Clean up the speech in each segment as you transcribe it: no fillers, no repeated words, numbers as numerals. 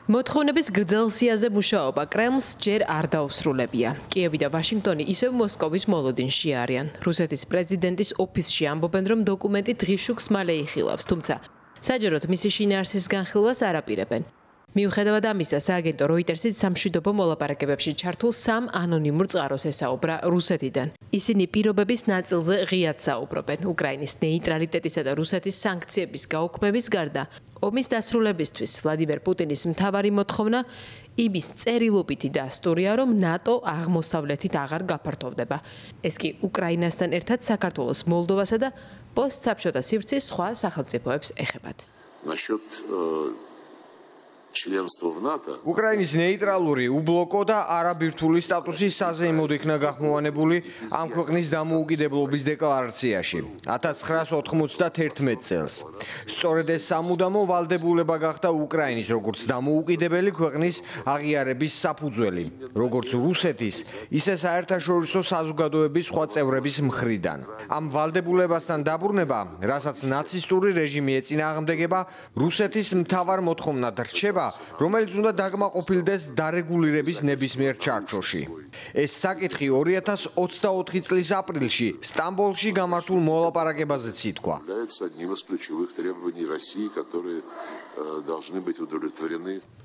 მოთხოვნების გრძელ სიაზე მუშაობა კრემლს ჯერ არ დაუსრულებია. კიევი და ვაშინგტონი ისევ მოსკოვის მოლოდინში არიან. რუსეთის პრეზიდენტის ოფისში ამბობენ, რომ დოკუმენტი დღის შუქს მალე იხილავს, თუმცა საჯაროდ მისი შინაარსის განხილვას არ აპირებენ. მიუხედავად ამისა, სააგენტო როიტერსის სამშვიდობო მოლაპარაკებებში ჩართულ 3 ანონიმურ წყაროს ესაუბრა რუსეთიდან. ისინი პირობების ნაწილზე ღიად საუბრობენ. უკრაინის ნეიტრალიტეტისა და რუსეთის სანქციების გაუქმების გარდა, ომის დასრულებისთვის ვლადიმერ პუტინის მთავარი მოთხოვნა იმის წერილობითი დასტურია, რომ ნატო აღმოსავლეთით აღარ გაფართოვდება. ეს კი უკრაინასთან ერთად საქართველოს, მოლდოვასა და პოსტსაბჭოთა სივრცის სხვა სახელმწიფოებს ეხებათ. უკრაინის ნეიტრალური, უბლოკო და არაბირთული სტატუსი საზეიმოდ იქნა გახმოვანებული ამ ქვეყნის დამოუკიდებლობის დეკლარაციაში 1991 წელს. სწორედ ეს სამუდამო ვალდებულება გახდა უკრაინის როგორც დამოუკიდებელი ქვეყნის აღიარების საფუძველი, როგორც რუსეთის, ისე საერთაშორისო საზოგადოების სხვა წევრების მხრიდან. ამ ვალდებულებასთან დაბრუნება, რასაც ნაცისტური რეჟიმი ეწინააღმდეგება, რუსეთის მთავარ მოთხოვნად რჩება, რომელიც უნდა დაკმაყოფილდეს დარეგულირების ნებისმიერ ჩარჩოში. ეს საკითხი 2024 წლის აპრილში სტამბოლში გამართულ მოლაპარაკებაზეც ითქვა.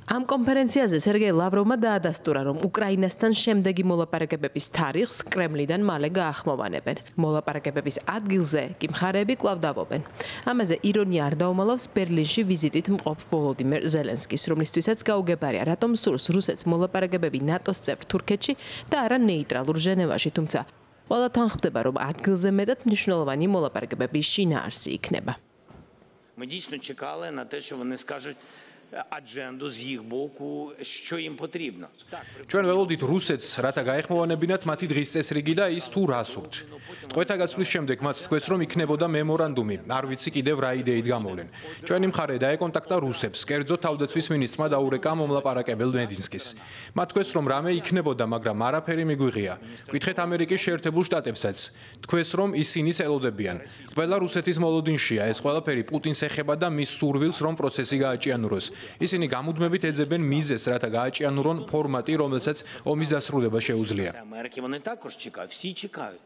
ამ კონფერენციაზე სერგეი ლავროვმა დაადასტურა, რომ უკრაინასთან შემდეგი მოლაპარაკებების თარიღს კრემლიდან მალე გაახმოვანებენ. მოლაპარაკებების ადგილზე კი მხარეები კვლავ დავობენ. ამაზე ირონია არ დაუმალავს ბერლინში ვიზიტით მყოფ ვოლოდიმერ ზელენსკის, რომლისთვისაც გაუგებარია, რატომ სურს რუსეთს მოლაპარაკებები ნატოს წევრ თურქეთში და არა ნეიტრალურ ჟენევაში, თუმცა ყველა თანხმდება, რომ ადგილზე მეტად მნიშვნელოვანი მოლაპარაკებების შინაარსი იქნება. Ми дійсно чекали на те, що вони скажуть адженду з їх боку, що їм потрібно. ჩვენ ველოდით რუსეთს, რათა გაეხმოვანებინათ მათი დღის წესრიგი და ის თუ რა სურთ. ტყვეთა გაცვლის შემდეგ მათ თქვეს, რომ იქნებოდა მემორანდუმი, არ ვიცი კიდევ რა იდეით გამოვლენ. ჩვენი მხარე დაეკონტაქტა რუსებს, კერძო თავდაცვის მინისტრმა დაურეკა მომლაპარაკებელ მედინსკის. მათ თქვეს, რომ რამე იქნებოდა, მაგრამ არაფერი მიგვიღია. გკითხეთ ამერიკის შეერთებულ შტატებსაც. თქვეს, რომ ისინი ელოდებიან. ყველა რუსეთის მოლოდინშია, ეს ყველაფერი პუტინს ეხება და მის სურვილს, რომ პროცესი გააჭიანუროს. ისინი გამუდმებით ეძებენ მიზეზს, რათა გააჭიანურონ ფორმატი, რომელსაც ომის დასრულება შეუძლია. Америки вони також чекають, всі чекають.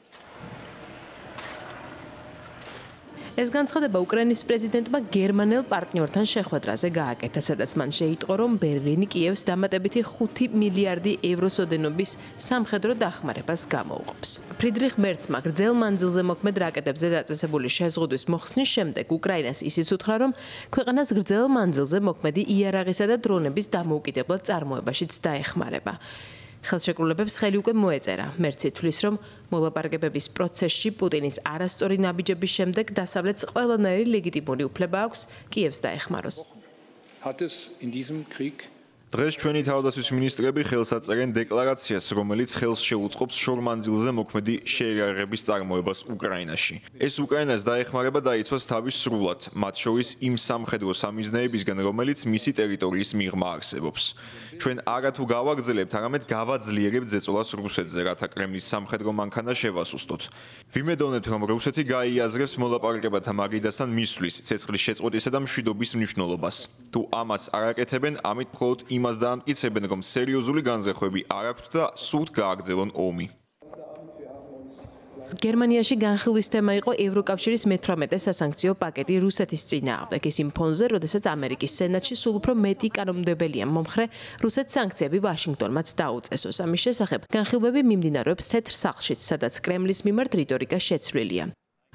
ეს განცხადება უკრაინის პრეზიდენტმა გერმანელ პარტნიორთან შეხვედრაზე გააკეთა, სადაც მან შეიტყო, რომ ბერლინი კიევს დამატებითი 5 მილიარდი ევროს ოდენობის სამხედრო დახმარებას გამოუყოფს. ფრიდრიხ მერცმა გრძელ მანძილზე მოქმედ რაკეტებზე დაწესებული შეზღუდვის მოხსნის შემდეგ უკრაინას ისიც უთხრა, რომ ქვეყანას გრძელ მანძილზე მოქმედი იარაღისა და დრონების დამოუკიდებლად წარმოებაშიც დაეხმარება. ხელშეკრულებებს ხელი უკვე მოეწერა. მერცი თვლის, რომ მოლაპარაკებების პროცესში პუტინის არასწორი ნაბიჯების შემდეგ დასავლეთს ყველანაირი ლეგიტიმური უფლება აქვს კიევს დაეხმაროს. დღეს ჩვენი თავდაცვის მინისტრები ხელს აწერენ დეკლარაციას, რომელიც ხელს შეუწყობს შორმანძილზე მოქმედი შეიარაღების წარმოებას უკრაინაში. ეს უკრაინას დაეხმარება დაიცვას თავის სრულად, მათ შორის იმ სამხედრო სამიზნეებისგან, რომელიც მისი ტერიტორიის მიღმა არსებობს. ჩვენ არათუ გავაგრძელებთ, არამედ გავაძლიერებთ ზეწოლას რუსეთზე, რათა კრემლის სამხედრო მანქანა შევასუსტოთ. ვიმედოვნებთ, რომ რუსეთი გაიაზრებს მოლაპარაკებათა მაგიდასთან მისვლის, ცეცხლის შეწყვეტისა და მშვიდობის მნიშვნელობას. თუ ამას არ აკეთებენ, ამით მხოლოდ იმას დაამტკიცებენ, რომ სერიოზული განზრახვები არ აქვთ და სულთ გააგრძელონ ომი. გერმანიაში განხილვის თემა იყო ევროკავშირის მე-18 სასანქციო პაკეტი რუსეთის წინააღმდეგ. ის იმ ფონზე, როდესაც ამერიკის სენატში სულ უფრო მეტი კანონმდებელია მომხრე, რუსეთს სანქციები ვაშინგტონმაც დაუწესოს. ამის შესახებ განხილვები მიმდინარეობს თეთრ სახლშიც, სადაც კრემლის მიმართ რიტორიკა შეცვლილია.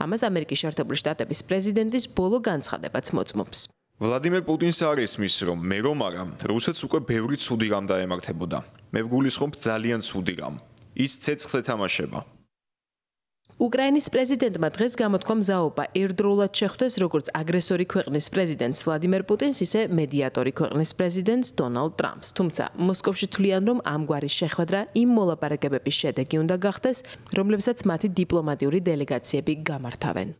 ამას ამერიკის შეერთებული შტატების პრეზიდენტის ბოლო განცხადებაც მოწმობს. ვლადიმერ პუტინს არ ესმის, რომ მე რომ არა, რუსეთს უკვე ბევრი ცუდი რამ დაემართებოდა. მე ვგულისხმობ ძალიან ცუდი რამ. ის ცეცხლს ეთამაშება. უკრაინის პრეზიდენტმა დღეს გამოთქვა მზაობა ერთდროულად შეხვდეს როგორც აგრესორი ქვეყნის პრეზიდენტს ვლადიმერ პუტინს, ისე მედიატორი ქვეყნის პრეზიდენტს დონალდ ტრამპს. თუმცა მოსკოვში თვლიან, რომ ამგვარი შეხვედრა იმ მოლაპარაკებების შედეგი უნდა გახდეს, რომლებსაც მათი დიპლომატიური დელეგაციები გამართავენ.